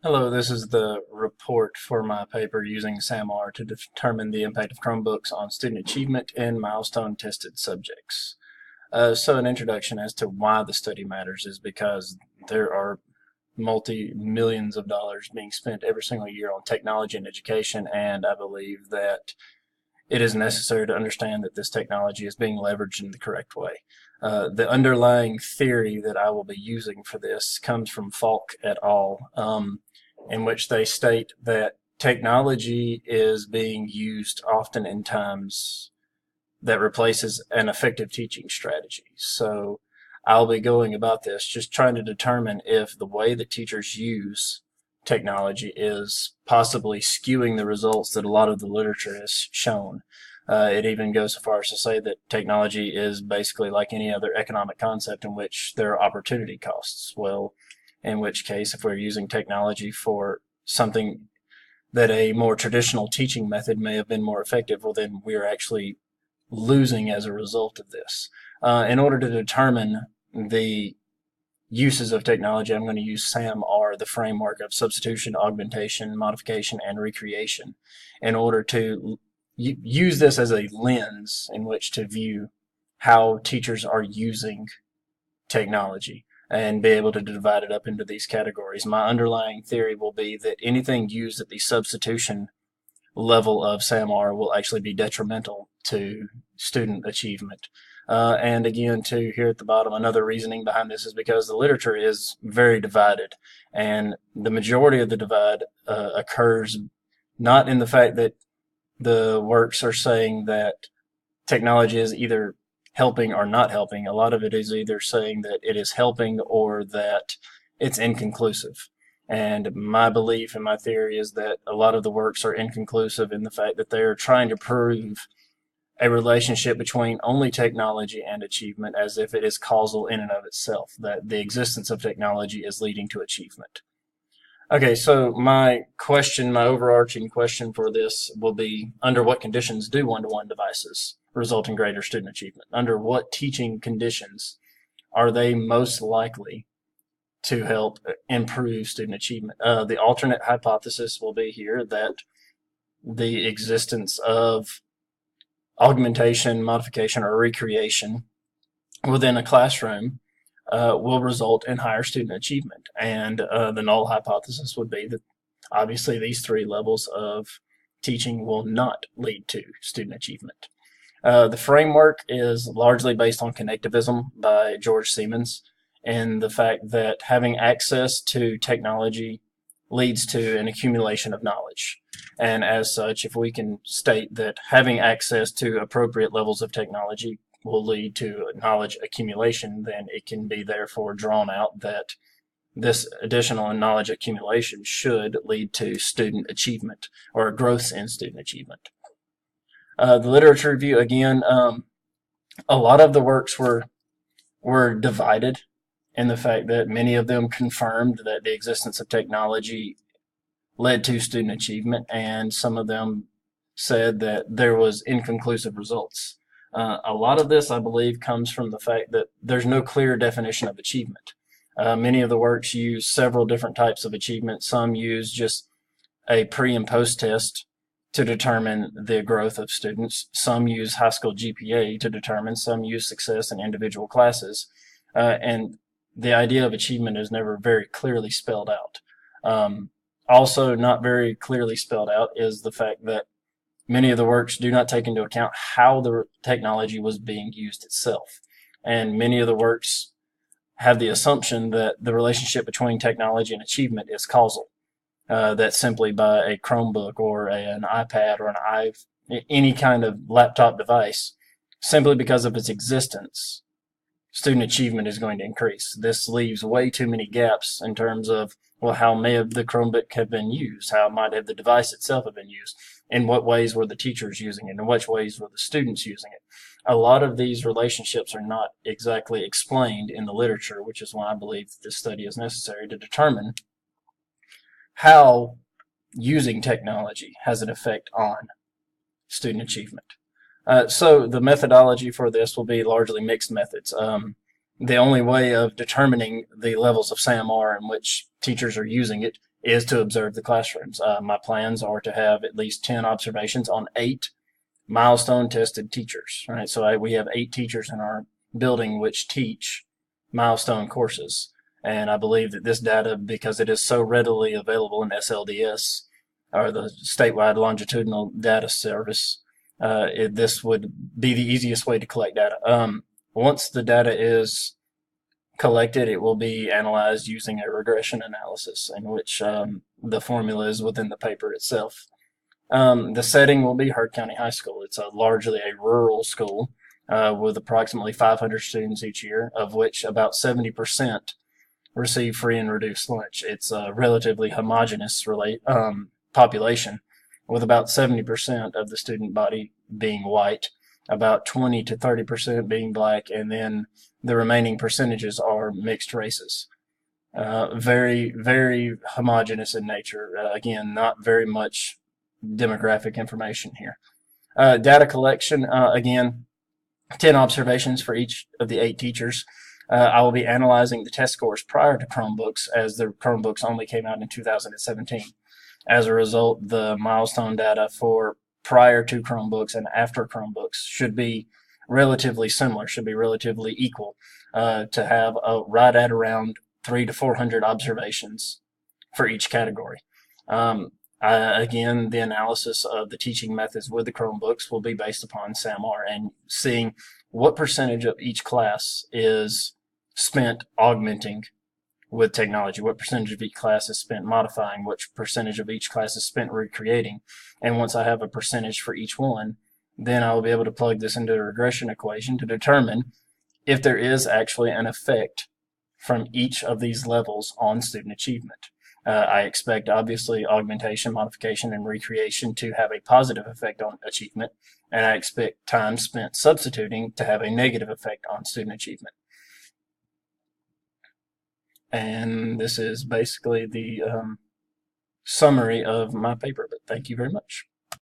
Hello, this is the report for my paper using SAMR to determine the impact of Chromebooks on student achievement in milestone-tested subjects. So an introduction as to why the study matters is because there are multi-millions of dollars being spent every single year on technology and education, and I believe that it is necessary to understand that this technology is being leveraged in the correct way. The underlying theory that I will be using for this comes from Falk et al., in which they state that technology is being used often in times that replaces an effective teaching strategy. So I'll be going about this just trying to determine if the way that teachers use technology is possibly skewing the results that a lot of the literature has shown. It even goes so far as to say that technology is basically like any other economic concept in which there are opportunity costs. Well, in which case, if we're using technology for something that a more traditional teaching method may have been more effective, well, then we're actually losing as a result of this. In order to determine the uses of technology, I'm going to use SAMR, the framework of substitution, augmentation, modification, and recreation, in order to use this as a lens in which to view how teachers are using technology and be able to divide it up into these categories. My underlying theory will be that anything used at the substitution level of SAMR will actually be detrimental to student achievement. And again, too, here at the bottom, another reasoning behind this is because the literature is very divided, and the majority of the divide occurs not in the fact that the works are saying that technology is either helping or not helping. A lot of it is either saying that it is helping or that it's inconclusive. And my belief and my theory is that a lot of the works are inconclusive in the fact that they are trying to prove a relationship between only technology and achievement as if it is causal in and of itself, that the existence of technology is leading to achievement. Okay, so my overarching question for this will be, under what conditions do one-to-one devices result in greater student achievement? Under what teaching conditions are they most likely to help improve student achievement? The alternate hypothesis will be here that the existence of augmentation, modification, or recreation within a classroom will result in higher student achievement. And the null hypothesis would be that obviously these three levels of teaching will not lead to student achievement. The framework is largely based on connectivism by George Siemens, and the fact that having access to technology leads to an accumulation of knowledge. And as such, if we can state that having access to appropriate levels of technology will lead to knowledge accumulation, then it can be therefore drawn out that this additional knowledge accumulation should lead to student achievement or growth in student achievement. The literature review, again, a lot of the works were divided in the fact that many of them confirmed that the existence of technology led to student achievement, and some of them said that there was inconclusive results. A lot of this, I believe, comes from the fact that there's no clear definition of achievement. Many of the works use several different types of achievement. Some use just a pre and post test to determine the growth of students. Some use high school GPA to determine. Some use success in individual classes. And the idea of achievement is never very clearly spelled out. Also, not very clearly spelled out is the fact that many of the works do not take into account how the technology was being used itself. And many of the works have the assumption that the relationship between technology and achievement is causal. That simply by a Chromebook or an iPad or any kind of laptop device, simply because of its existence, student achievement is going to increase. This leaves way too many gaps in terms of, well, how may have the Chromebook have been used? How might have the device itself have been used? In what ways were the teachers using it? In which ways were the students using it? A lot of these relationships are not exactly explained in the literature, which is why I believe this study is necessary to determine how using technology has an effect on student achievement. So the methodology for this will be largely mixed methods. The only way of determining the levels of SAMR in which teachers are using it is to observe the classrooms. My plans are to have at least 10 observations on 8 milestone tested teachers. Right, so we have 8 teachers in our building which teach milestone courses, and I believe that this data, because it is so readily available in SLDS, or the statewide longitudinal data service, this would be the easiest way to collect data. Once the data is collected, it will be analyzed using a regression analysis, in which the formula is within the paper itself. The setting will be Heard County High School. It's largely a rural school with approximately 500 students each year, of which about 70% receive free and reduced lunch. It's a relatively homogeneous population, with about 70% of the student body being white, about 20 to 30% being black, and then the remaining percentages are mixed races. Very, very homogeneous in nature. Again, not very much demographic information here. Data collection, again, 10 observations for each of the 8 teachers. I will be analyzing the test scores prior to Chromebooks, as the Chromebooks only came out in 2017. As a result, the milestone data for prior to Chromebooks and after Chromebooks should be relatively similar, should be relatively equal, to have right at around 300 to 400 observations for each category. Again, the analysis of the teaching methods with the Chromebooks will be based upon SAMR and seeing what percentage of each class is spent augmenting with technology, what percentage of each class is spent modifying, which percentage of each class is spent recreating. And once I have a percentage for each one, then I will be able to plug this into a regression equation to determine if there is actually an effect from each of these levels on student achievement. I expect, obviously, augmentation, modification, and recreation to have a positive effect on achievement, and I expect time spent substituting to have a negative effect on student achievement. And this is basically the summary of my paper, but thank you very much.